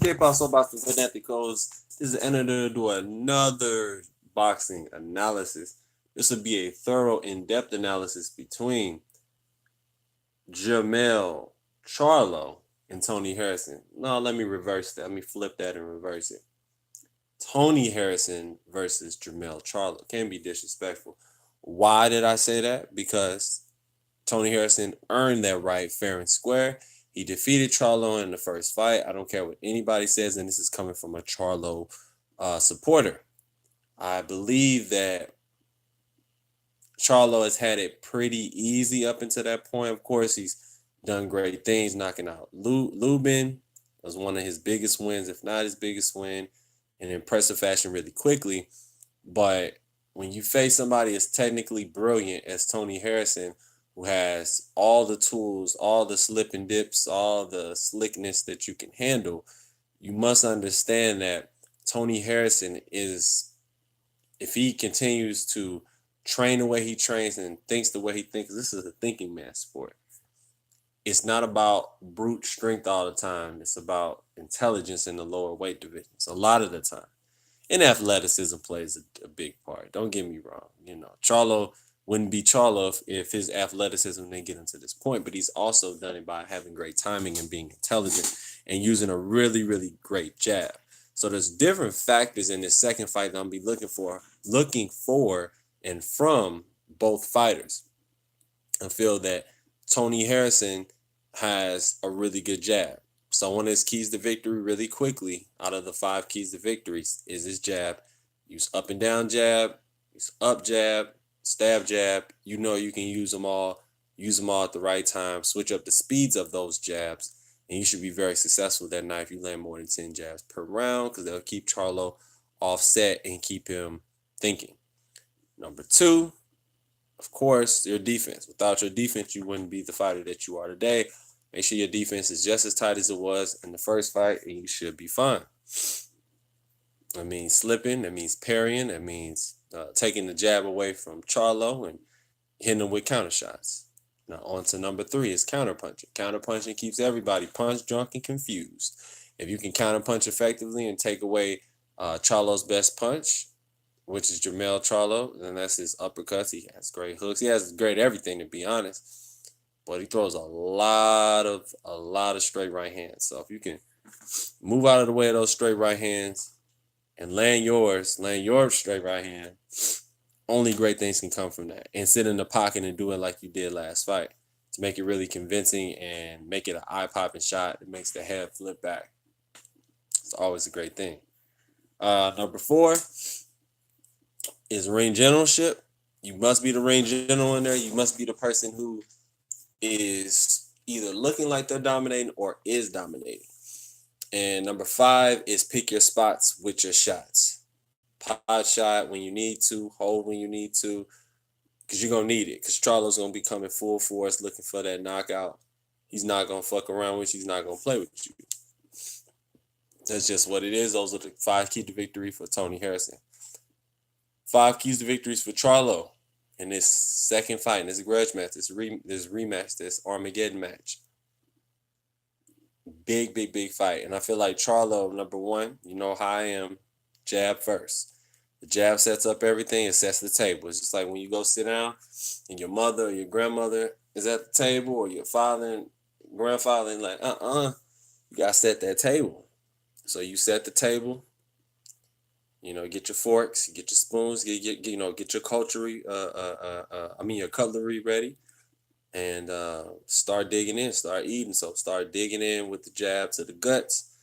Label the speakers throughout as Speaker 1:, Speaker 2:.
Speaker 1: K-pop so about the Fanaticos. This is Editor to do another boxing analysis. This will be a thorough, in-depth analysis between Jamel Charlo and Tony Harrison. No, let me reverse that. Let me flip that and reverse it. Tony Harrison versus Jamel Charlo. Can't be disrespectful. Why did I say that? Because Tony Harrison earned that right fair and square. He defeated Charlo in the first fight. I don't care what anybody says, and this is coming from a Charlo supporter. I believe that Charlo has had it pretty easy up until that point. Of course, he's done great things, knocking out Lubin. Was one of his biggest wins, if not his biggest win, in impressive fashion really quickly. But when you face somebody as technically brilliant as Tony Harrison, who has all the tools, all the slip and dips, all the slickness that you can handle, you must understand that Tony Harrison is, if he continues to train the way he trains and thinks the way he thinks, this is a thinking man's sport. It's not about brute strength all the time. It's about intelligence in the lower weight divisions a lot of the time. And athleticism plays a big part. Don't get me wrong. Charlo wouldn't be Charlo if his athleticism didn't get him to this point, but he's also done it by having great timing and being intelligent and using a really, really great jab. So there's different factors in this second fight that I'm be looking for and from both fighters. I feel that Tony Harrison has a really good jab. So one of his keys to victory really quickly out of the 5 keys to victories is his jab. Use up and down jab, use up jab, stab jab. You can use them all. Use them all at the right time. Switch up the speeds of those jabs. And you should be very successful that night if you land more than 10 jabs per round because they'll keep Charlo offset and keep him thinking. Number 2, of course, your defense. Without your defense, you wouldn't be the fighter that you are today. Make sure your defense is just as tight as it was in the first fight, and you should be fine. That means slipping. That means parrying. That means taking the jab away from Charlo and hitting him with counter shots. Now, on to number 3 is counterpunching. Counterpunching keeps everybody punch drunk and confused. If you can counterpunch effectively and take away Charlo's best punch, which is Jamel Charlo, then that's his uppercuts. He has great hooks. He has great everything, to be honest. But he throws a lot of straight right hands. So if you can move out of the way of those straight right hands and land your straight right hand, only great things can come from that. And sit in the pocket and do it like you did last fight to make it really convincing and make it an eye-popping shot that makes the head flip back. It's always a great thing. Number 4 is ring generalship. You must be the ring general in there. You must be the person who is either looking like they're dominating or is dominating. And number 5 is pick your spots with your shots. Pot shot when you need to, hold when you need to, because you're going to need it. Because Charlo's going to be coming full force looking for that knockout. He's not going to fuck around with you. He's not going to play with you. That's just what it is. Those are the 5 keys to victory for Tony Harrison. 5 keys to victories for Charlo in this second fight, in this grudge match, this rematch, this Armageddon match. Big fight. And I feel like Charlo, number 1, you know how I am, jab first. The jab sets up everything. It sets the table. It's just like when you go sit down and your mother or your grandmother is at the table or your father and grandfather and like, you got to set that table. So you set the table. Get your forks, get your spoons, get your your cutlery ready, and start digging in, start eating. So start digging in with the jab to the guts,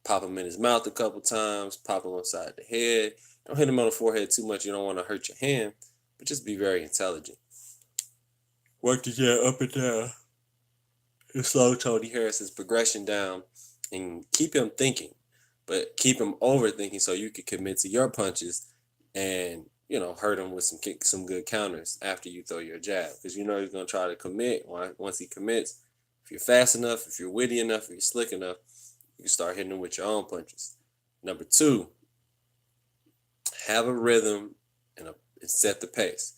Speaker 1: pop him in his mouth a couple times, pop him upside the head. Don't hit him on the forehead too much. You don't want to hurt your hand, but just be very intelligent. Work the jab up and down and slow Tony Harrison's progression down and keep him thinking. But keep him overthinking so you can commit to your punches and, hurt him with some good counters after you throw your jab. Because he's going to try to commit. Once he commits, if you're fast enough, if you're witty enough, if you're slick enough, you can start hitting him with your own punches. Number 2, have a rhythm and set the pace.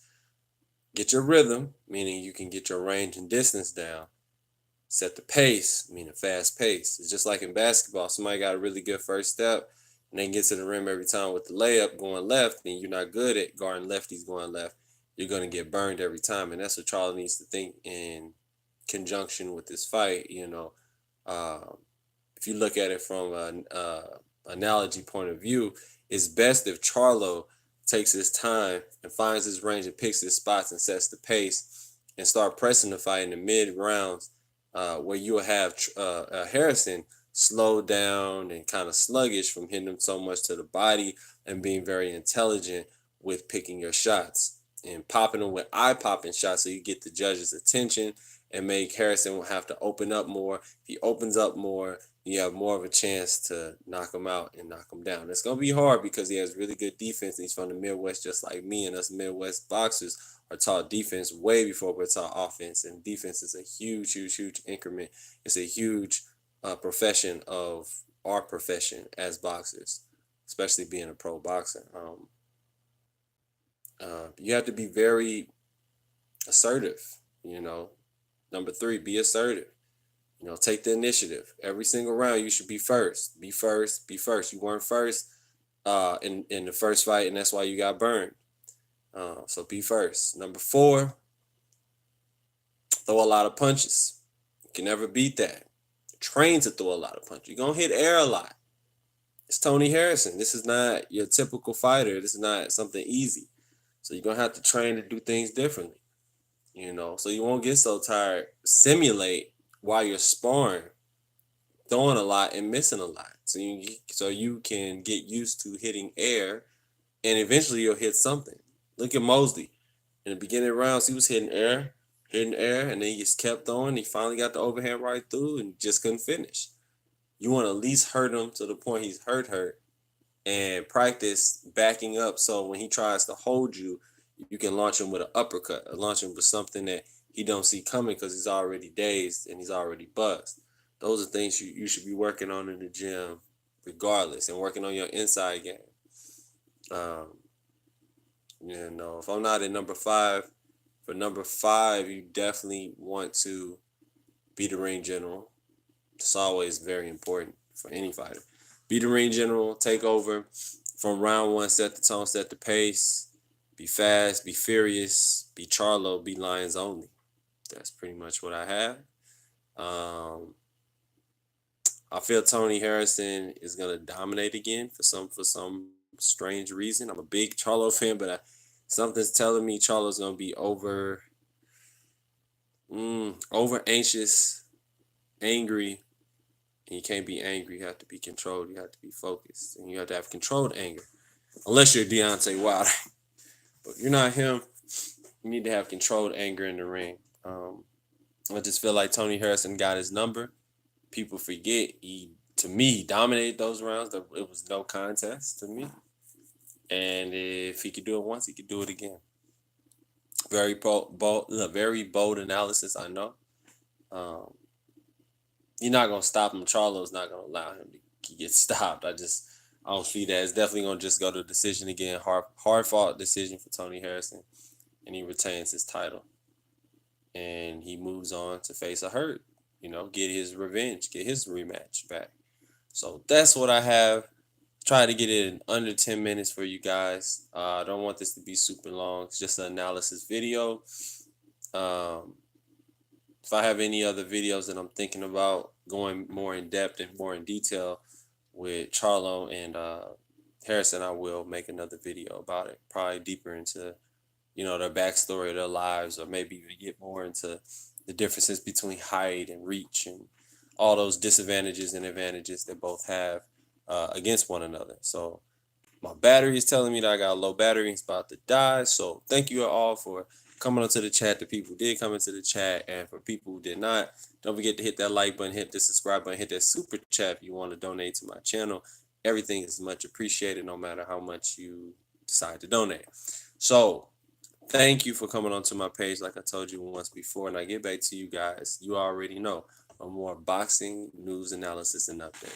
Speaker 1: Get your rhythm, meaning you can get your range and distance down set the pace, meaning fast pace. It's just like in basketball. Somebody got a really good first step and then get to the rim every time with the layup going left, and you're not good at guarding lefties going left. You're going to get burned every time. And that's what Charlo needs to think in conjunction with this fight. Uh, if you look at it from an analogy point of view, it's best if Charlo takes his time and finds his range and picks his spots and sets the pace and start pressing the fight in the mid rounds, where you'll have Harrison slowed down and kind of sluggish from hitting him so much to the body and being very intelligent with picking your shots and popping them with eye-popping shots so you get the judge's attention and make Harrison have to open up more. If he opens up more, you have more of a chance to knock him out and knock him down. It's going to be hard because he has really good defense. And he's from the Midwest, just like me. And us Midwest boxers are taught defense way before we're taught offense. And defense is a huge, huge, huge increment. It's a huge profession of our profession as boxers, especially being a pro boxer. You have to be very assertive. Number 3, be assertive. Take the initiative. Every single round, you should be first. Be first. Be first. You weren't first in the first fight, and that's why you got burned. So be first. Number 4, throw a lot of punches. You can never beat that. Train to throw a lot of punches. You're going to hit air a lot. It's Tony Harrison. This is not your typical fighter. This is not something easy. So you're going to have to train to do things differently. So you won't get so tired. Simulate while you're sparring, throwing a lot and missing a lot. So you can get used to hitting air, and eventually you'll hit something. Look at Mosley. In the beginning rounds, he was hitting air, and then he just kept throwing. He finally got the overhand right through and just couldn't finish. You want to at least hurt him to the point he's hurt, and practice backing up so when he tries to hold you, you can launch him with an uppercut, or launch him with something that he don't see coming because he's already dazed and he's already buzzed. Those are things you should be working on in the gym regardless, and working on your inside game. If I'm not at number 5, for number 5, you definitely want to be the ring general. It's always very important for any fighter. Be the ring general, take over from round 1, set the tone, set the pace, be fast, be furious, be Charlo, be Lions only. That's pretty much what I have. I feel Tony Harrison is gonna dominate again for some strange reason. I'm a big Charlo fan, but something's telling me Charlo's gonna be over anxious, angry. And you can't be angry. You have to be controlled. You have to be focused, and you have to have controlled anger. Unless you're Deontay Wilder, but if you're not him, you need to have controlled anger in the ring. I just feel like Tony Harrison got his number. People forget he dominated those rounds. It was no contest to me. And if he could do it once, he could do it again. Very bold analysis, I know. You're not gonna stop him. Charlo's not gonna allow him to get stopped. I don't see that. It's definitely gonna just go to decision again. Hard fought decision for Tony Harrison, and he retains his title. And he moves on to face a hurt. Get his revenge, get his rematch back. So that's what I have. Try to get it in under 10 minutes for you guys. I don't want this to be super long. It's just an analysis video. If I have any other videos that I'm thinking about going more in depth and more in detail with Charlo and Harrison, I will make another video about it. Probably deeper into, their backstory, their lives, or maybe even get more into the differences between height and reach and all those disadvantages and advantages that both have against one another. So my battery is telling me that I got a low battery. It's about to die. So thank you all for coming onto the chat. The people who did come into the chat, and for people who did not, don't forget to hit that like button, hit the subscribe button, hit that super chat if you want to donate to my channel. Everything is much appreciated, no matter how much you decide to donate. So thank you for coming onto my page, like I told you once before, and I get back to you guys. You already know for more boxing news, analysis, and updates.